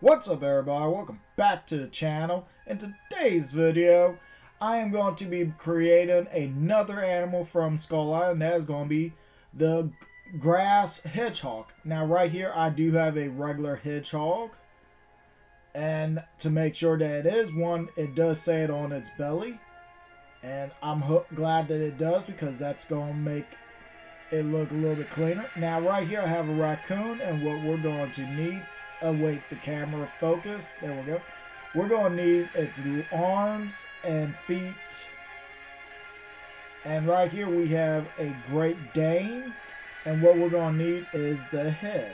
What's up everybody, welcome back to the channel. In today's video, I am going to be creating another animal from Skull Island. That is going to be the Grass Hedgehog. Now right here I do have a regular hedgehog. And to make sure that it is one, it does say it on its belly. And I'm glad that it does because that's going to make it look a little bit cleaner. Now right here I have a raccoon, and what we're going to need, wait, the camera focus, there we go. We're going to need its arms and feet. And right here we have a Great Dane, and what we're going to need is the head.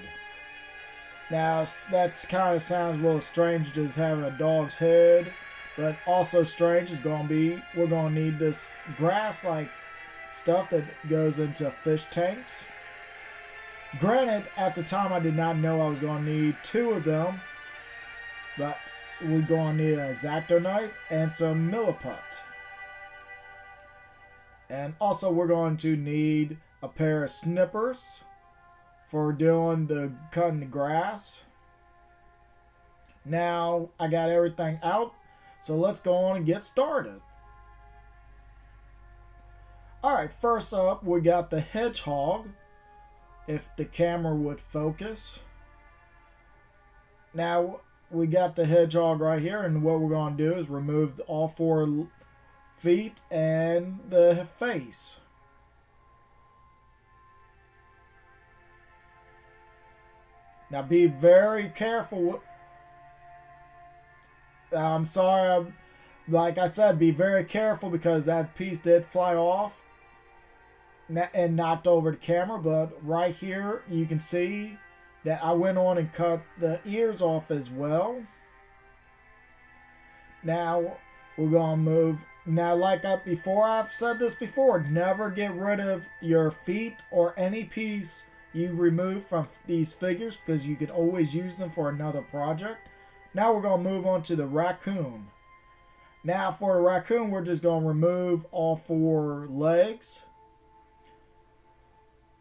Now that kind of sounds a little strange, just having a dog's head, but also strange is going to be, we're going to need this grass like stuff that goes into fish tanks. Granted, at the time I did not know I was going to need two of them, but we're going to need a X-Acto knife and some milliput. And also we're going to need a pair of snippers for doing the cutting the grass. Now I got everything out, so let's go on and get started. Alright, first up we got the hedgehog. If the camera would focus. Now we got the hedgehog right here, and what we're going to do is remove all 4 feet and the face. Now be very careful. I'm sorry, like I said, be very careful because that piece did fly off and knocked over the camera, but right here you can see that I went on and cut the ears off as well. Now we're gonna move. Now like I've said this before, never get rid of your feet or any piece you remove from these figures because you can always use them for another project. Now we're gonna move on to the raccoon. Now for the raccoon, we're just gonna remove all 4 legs.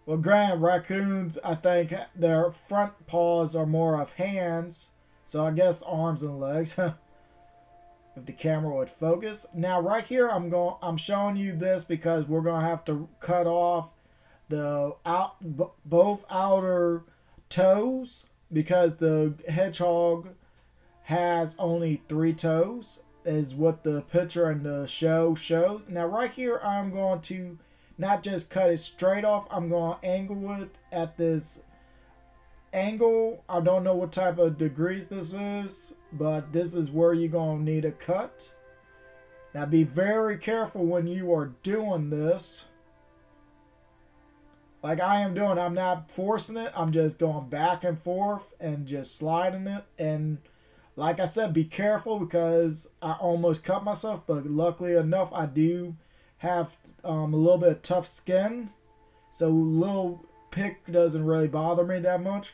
Well, granted, raccoons, I think their front paws are more of hands, so I guess arms and legs. If the camera would focus. Now, right here, I'm showing you this because we're gonna have to cut off the both outer toes because the hedgehog has only 3 toes, is what the picture and the show shows. Now, right here, I'm going to not just cut it straight off, I'm going to angle it at this angle. I don't know what type of degrees this is, but this is where you're going to need a cut. Now be very careful when you are doing this. Like I am doing, I'm not forcing it, I'm just going back and forth and just sliding it. And like I said, be careful because I almost cut myself, but luckily enough I do have a little bit of tough skin, so little pick doesn't really bother me that much.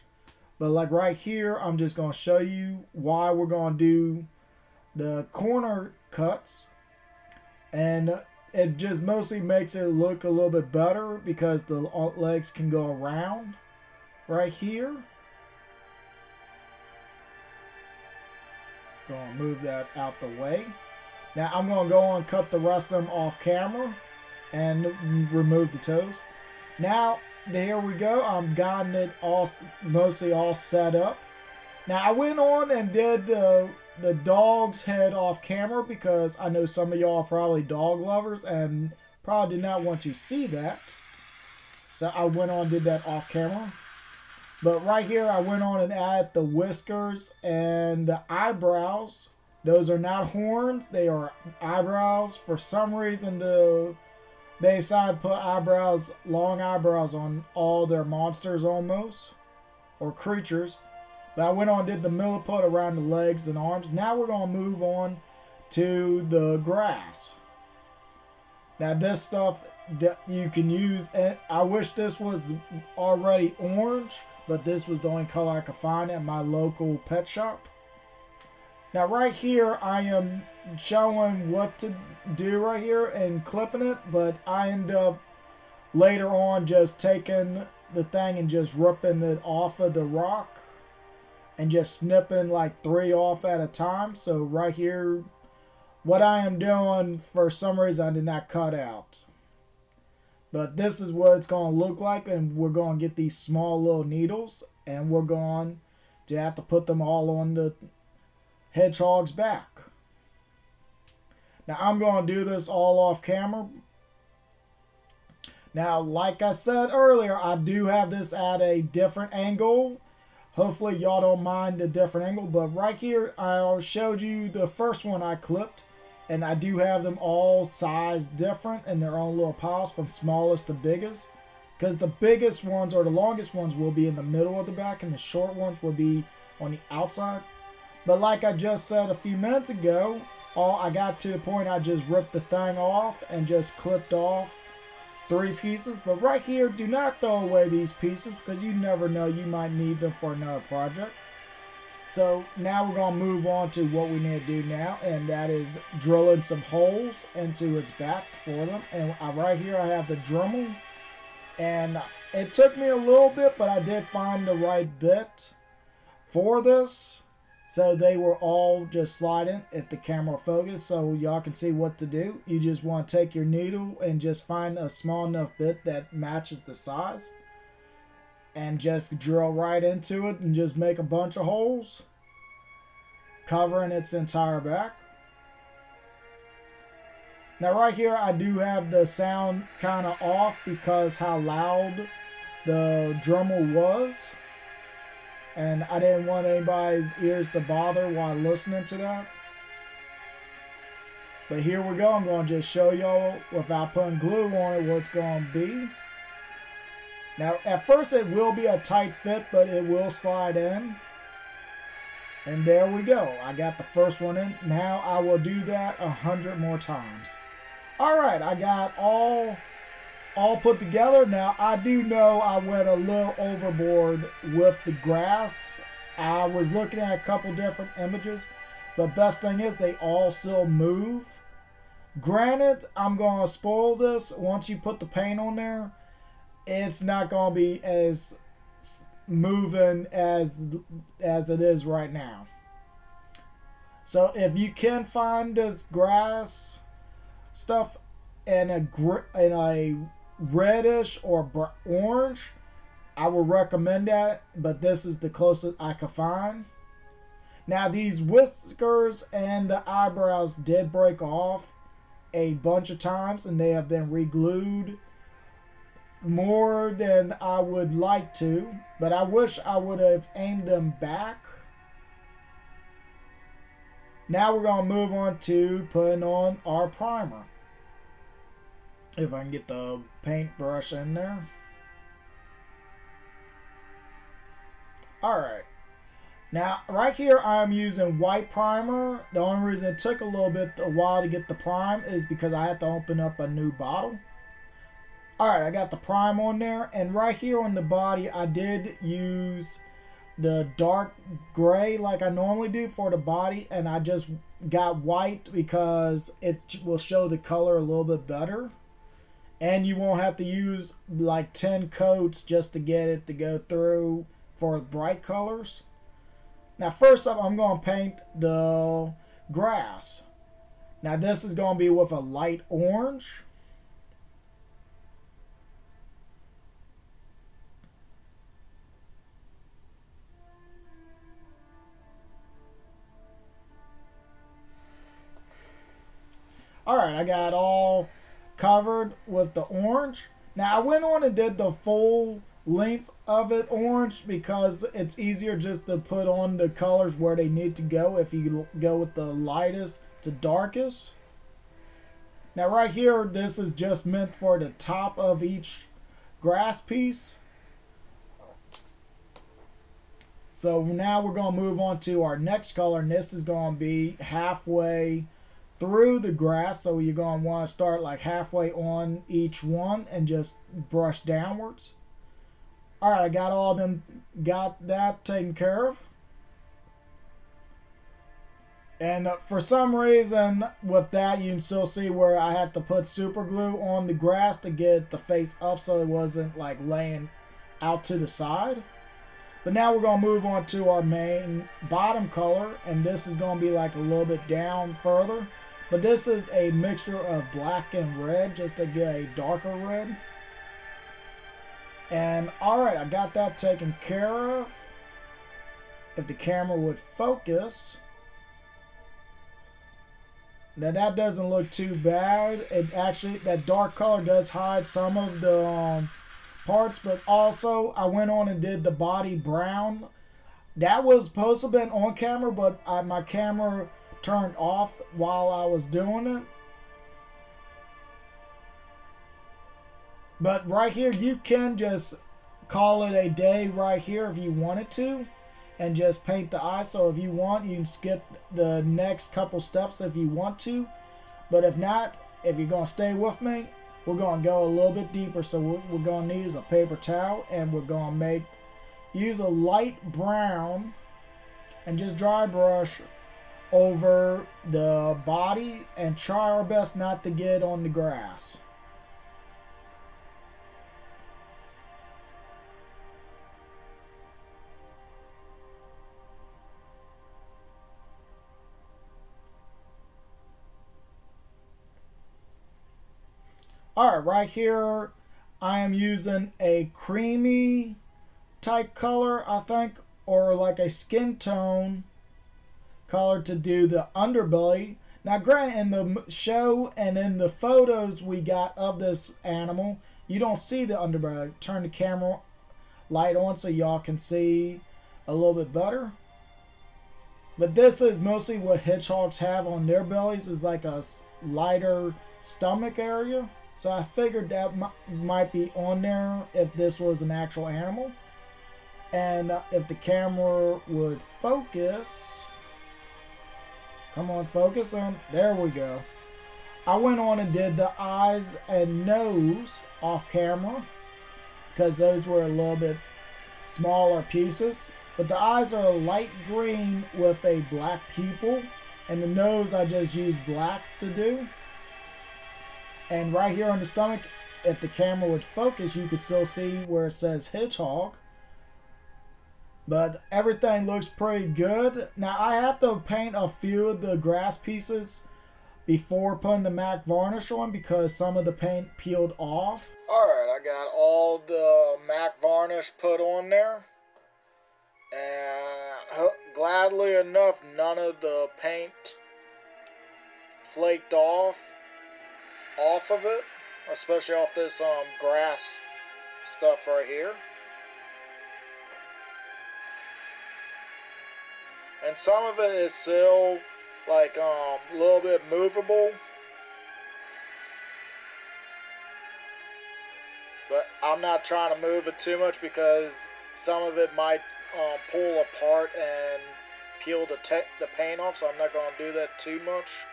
But like right here, I'm just going to show you why we're going to do the corner cuts, and it just mostly makes it look a little bit better because the legs can go around right here. Going to move that out the way. Now I'm going to go on and cut the rest of them off camera and remove the toes. Now there we go. I've gotten it all mostly all set up. Now I went on and did the dog's head off camera because I know some of y'all are probably dog lovers and probably did not want to see that. So I went on and did that off camera. But right here I went on and added the whiskers and the eyebrows. Those are not horns, they are eyebrows. For some reason, they decided to put eyebrows, long eyebrows on all their monsters almost, or creatures. But I went on and did the milliput around the legs and arms. Now we're going to move on to the grass. Now this stuff you can use, and I wish this was already orange, but this was the only color I could find at my local pet shop. Now right here I am showing what to do right here and clipping it, but I end up later on just taking the thing and just ripping it off of the rock and just snipping like 3 off at a time. So right here, what I am doing, for some reason I did not cut out. But this is what it's going to look like, and we're going to get these small little needles, and we're going to have to put them all on the hedgehog's back. Now I'm going to do this all off camera. Now, like I said earlier, I do have this at a different angle. Hopefully y'all don't mind the different angle, but right here I showed you the first one I clipped, and I do have them all sized different in their own little piles from smallest to biggest, because the biggest ones or the longest ones will be in the middle of the back and the short ones will be on the outside. But like I just said a few minutes ago, I got to the point I just ripped the thing off and just clipped off 3 pieces. But right here, do not throw away these pieces, because you never know, you might need them for another project. So now we're going to move on to what we need to do now, and that is drilling some holes into its back for them. And right here I have the Dremel, and it took me a little bit, but I did find the right bit for this. So they were all just sliding if the camera focused, so y'all can see what to do. You just want to take your needle and just find a small enough bit that matches the size, and just drill right into it and just make a bunch of holes, covering its entire back. Now right here I do have the sound kind of off because how loud the Dremel was, and I didn't want anybody's ears to bother while listening to that. But here we go. I'm going to just show y'all without putting glue on it what it's going to be. Now at first it will be a tight fit, but it will slide in. And there we go. I got the first one in. Now I will do that 100 more times. Alright, I got all put together. Now I do know I went a little overboard with the grass. I was looking at a couple different images, but best thing is they all still move. Granted, I'm going to spoil this. Once you put the paint on there, it's not going to be as moving as it is right now. So if you can find this grass stuff in a reddish or orange, I would recommend that, but this is the closest I could find. Now these whiskers and the eyebrows did break off a bunch of times, and they have been re-glued more than I would like to, but I wish I would have aimed them back. Now we're going to move on to putting on our primer. If I can get the paintbrush in there. Alright. Now, right here I'm using white primer. The only reason it took a while to get the prime is because I had to open up a new bottle. Alright, I got the prime on there. And right here on the body, I did use the dark gray like I normally do for the body. And I just got white because it will show the color a little bit better. And you won't have to use like 10 coats just to get it to go through for bright colors. Now first up, I'm going to paint the grass. Now this is going to be with a light orange. Alright, I got all covered with the orange. Now I went on and did the full length of it orange because it's easier just to put on the colors where they need to go if you go with the lightest to darkest. Now right here, this is just meant for the top of each grass piece. So now we're going to move on to our next color, and this is going to be halfway through the grass. So you're going to want to start like halfway on each one and just brush downwards. Alright, I got all them, got that taken care of. And for some reason with that, you can still see where I had to put super glue on the grass to get the face up so it wasn't like laying out to the side. But now we're going to move on to our main bottom color, and this is going to be like a little bit down further. But this is a mixture of black and red just to get a darker red. And alright, I got that taken care of. If the camera would focus. Now that doesn't look too bad. It actually, that dark color does hide some of the parts, but also I went on and did the body brown. That was supposed to have been on camera, but my camera turned off while I was doing it. But right here, you can just call it a day right here if you wanted to, and just paint the eyes. So if you want, you can skip the next couple steps if you want to. But if not, if you're going to stay with me, we're going to go a little bit deeper. So what we're going to need is a paper towel, and we're going to use a light brown and just dry brush over the body and try our best not to get on the grass. Alright, right here I am using a creamy type color, I think, or like a skin tone color to do the underbelly. Now granted, in the show and in the photos we got of this animal, you don't see the underbelly. Turn the camera light on so y'all can see a little bit better. But this is mostly what hedgehogs have on their bellies, is like a lighter stomach area. So I figured that might be on there if this was an actual animal. And if the camera would focus. Come on, focus on. There we go. I went on and did the eyes and nose off camera, because those were a little bit smaller pieces. But the eyes are light green with a black pupil. And the nose I just used black to do. And right here on the stomach, if the camera would focus, you could still see where it says hedgehog. But everything looks pretty good. Now I had to paint a few of the grass pieces before putting the MAC varnish on, because some of the paint peeled off. Alright, I got all the MAC varnish put on there. And gladly enough, none of the paint flaked off of it, especially off this grass stuff right here. And some of it is still like a little bit movable, but I'm not trying to move it too much because some of it might pull apart and peel the paint off, so I'm not going to do that too much.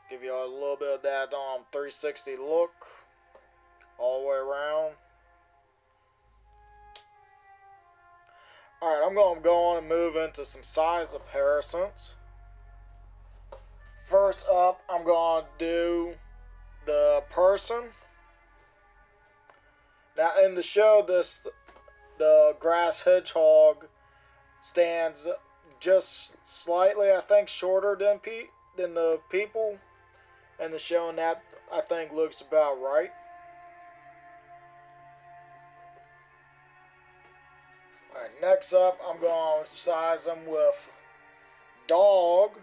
Give you a little bit of that 360 look all the way around. Alright, I'm going to go on and move into some size comparisons. First up, I'm going to do the person. Now in the show, the grass hedgehog stands just slightly, I think, shorter than the people. And the show, and that I think looks about right. Alright, next up, I'm going to size them with dog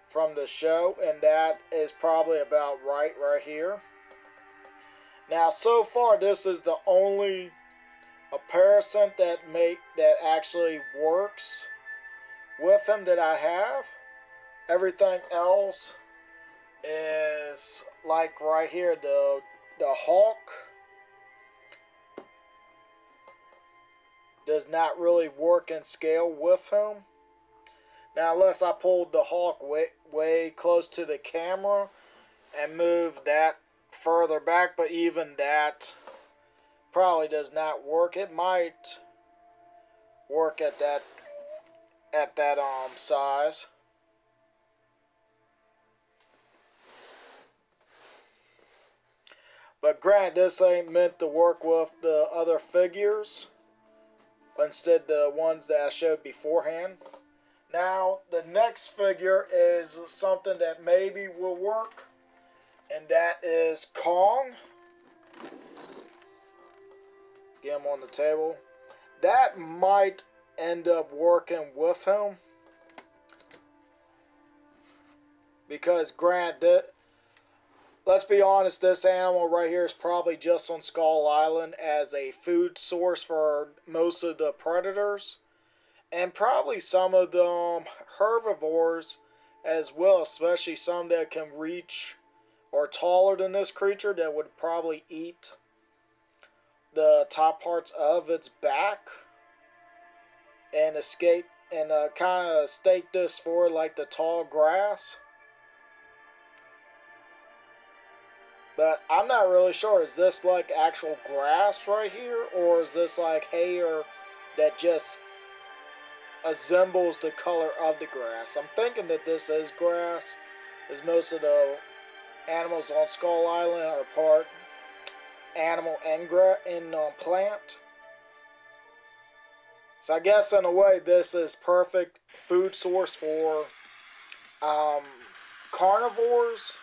from the show, and that is probably about right here. Now, so far, this is the only comparison that actually works with him that I have. Everything else is like right here, the hawk does not really work in scale with him. Now, unless I pulled the hawk way close to the camera and moved that further back, but even that probably does not work. It might work at that size. But granted, this ain't meant to work with the other figures. Instead, the ones that I showed beforehand. Now, the next figure is something that maybe will work. And that is Kong. Get him on the table. That might end up working with him. Because granted, let's be honest, this animal right here is probably just on Skull Island as a food source for most of the predators. And probably some of the herbivores as well, especially some that can reach or taller than this creature that would probably eat the top parts of its back and escape and kind of stake this for like the tall grass. But I'm not really sure. Is this like actual grass right here? Or is this like hair that just resembles the color of the grass? I'm thinking that this is grass, as most of the animals on Skull Island are part animal and plant. So I guess in a way this is perfect food source for carnivores.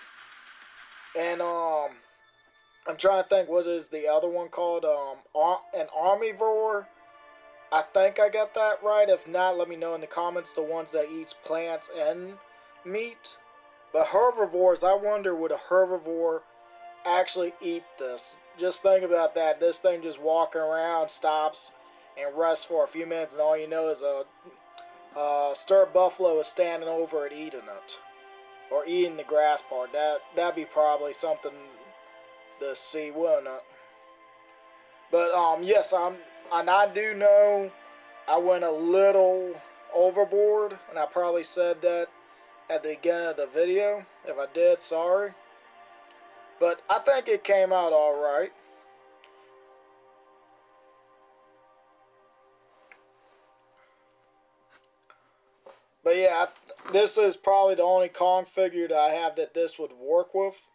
And I'm trying to think, what is the other one called? An omnivore. I think I got that right. If not, let me know in the comments, the ones that eats plants and meat. But herbivores, I wonder, would a herbivore actually eat this? Just think about that. This thing just walking around, stops and rests for a few minutes, and all you know is a stir buffalo is standing over it eating it. Or eating the grass part. That'd be probably something to see, wouldn't it? But yes, I do know I went a little overboard, and I probably said that at the beginning of the video. If I did, sorry. But I think it came out alright. But yeah, this is probably the only Kong figure that I have that this would work with.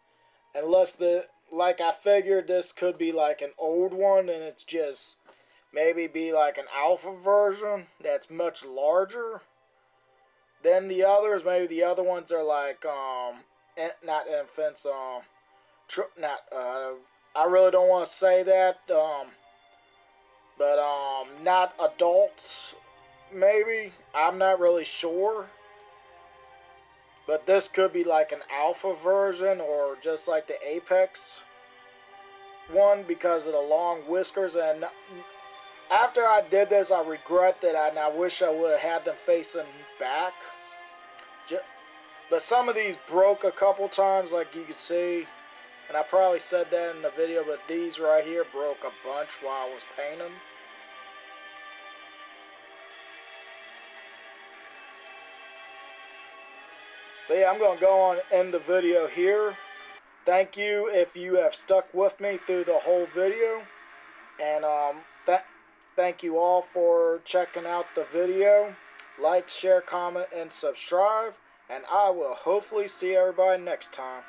Unless like I figured this could be like an old one and it's just maybe be like an alpha version that's much larger than the others. Maybe the other ones are like, not infants, I really don't want to say that, but not adults. Maybe. I'm not really sure. But this could be like an alpha version or just like the apex one because of the long whiskers. And after I did this, I regret that and I wish I would have had them facing back. But some of these broke a couple times, like you can see. And I probably said that in the video, but these right here broke a bunch while I was painting. But yeah, I'm going to go on and end the video here. Thank you if you have stuck with me through the whole video. And thank you all for checking out the video. Like, share, comment, and subscribe. And I will hopefully see everybody next time.